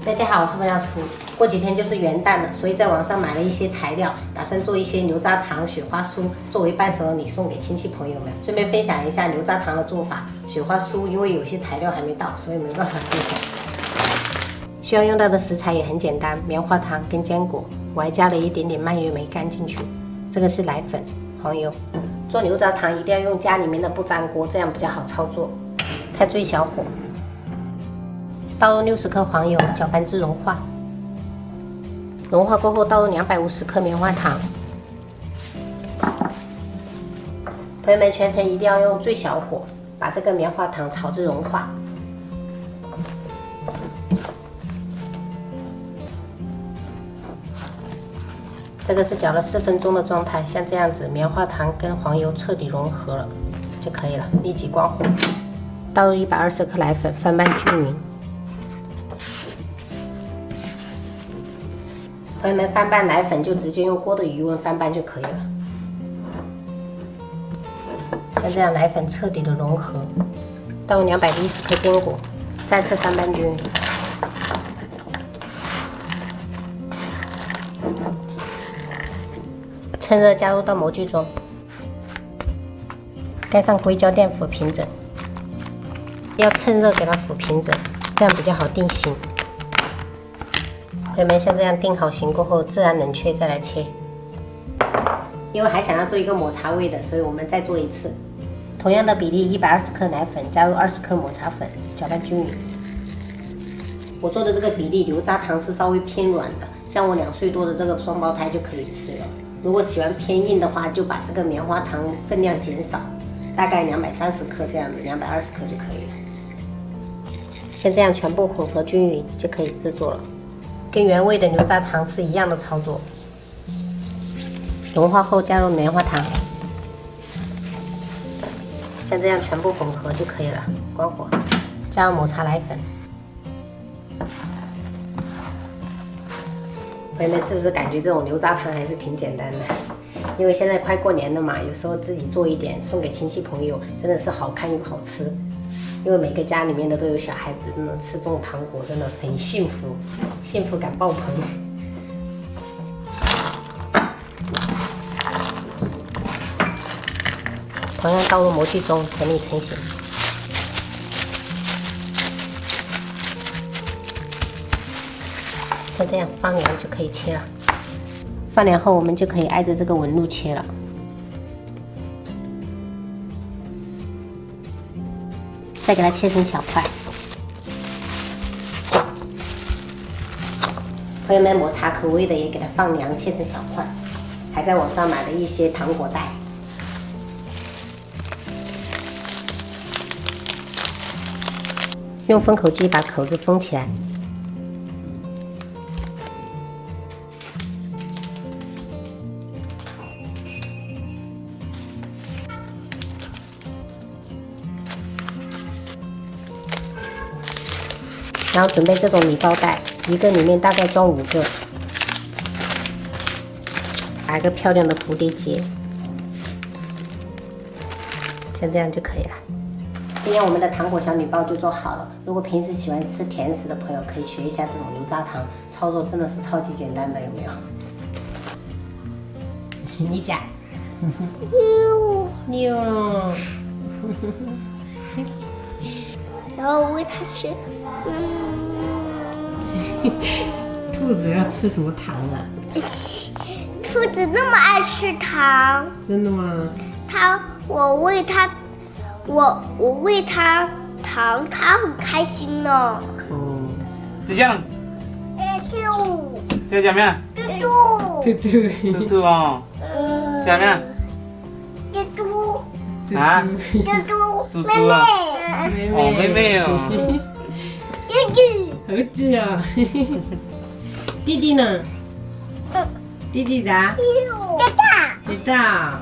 大家好，我是分享厨。过几天就是元旦了，所以在网上买了一些材料，打算做一些牛轧糖、雪花酥，作为伴手礼送给亲戚朋友们。顺便分享一下牛轧糖的做法。雪花酥因为有些材料还没到，所以没办法分享。需要用到的食材也很简单，棉花糖跟坚果，我还加了一点点蔓越莓干进去。这个是奶粉、黄油。做牛轧糖一定要用家里面的不粘锅，这样比较好操作。开最小火。 倒入60克黄油，搅拌至融化。融化过后，倒入250克棉花糖。朋友们，全程一定要用最小火，把这个棉花糖炒至融化。这个是搅了4分钟的状态，像这样子，棉花糖跟黄油彻底融合了就可以了。立即关火，倒入120克奶粉，翻拌均匀。 朋友们，翻拌奶粉就直接用锅的余温翻拌就可以了。像这样，奶粉彻底的融合，倒入210克坚果，再次翻拌均匀。趁热加入到模具中，盖上硅胶垫抚平整。要趁热给它抚平整，这样比较好定型。 朋友们，像这样定好型过后，自然冷却再来切。因为还想要做一个抹茶味的，所以我们再做一次。同样的比例，120克奶粉加入20克抹茶粉，搅拌均匀。我做的这个比例，牛轧糖是稍微偏软的，像我2岁多的这个双胞胎就可以吃了。如果喜欢偏硬的话，就把这个棉花糖分量减少，大概230克这样子，220克就可以了。像这样全部混合均匀就可以制作了。 跟原味的牛轧糖是一样的操作。融化后加入棉花糖，像这样全部混合就可以了。关火，加入抹茶奶粉。朋友们，是不是感觉这种牛轧糖还是挺简单的？因为现在快过年了嘛，有时候自己做一点送给亲戚朋友，真的是好看又好吃。 因为每个家里面的都有小孩子，真的吃这种糖果真的很幸福，幸福感爆棚。同样倒入模具中，整理成型。像这样放凉就可以切了。放凉后，我们就可以挨着这个纹路切了。 再给它切成小块。朋友们，抹茶口味的也给它放凉，切成小块。还在网上买了一些糖果袋。用封口机把口子封起来。然后准备这种礼包袋，一个里面大概装5个，打一个漂亮的蝴蝶结，像这样就可以了。今天我们的糖果小礼包就做好了。如果平时喜欢吃甜食的朋友，可以学一下这种牛轧糖，操作真的是超级简单的，有没有？你讲，溜了。然后喂它吃。兔子要吃什么糖啊？兔子那么爱吃糖。真的吗？我喂它糖，它很开心呢。哦。这样。这叫什么？兔兔啊。叫什么？啊？猪猪啊。哦，妹妹哦。儿子啊，弟弟呢？弟弟的？在大。在大。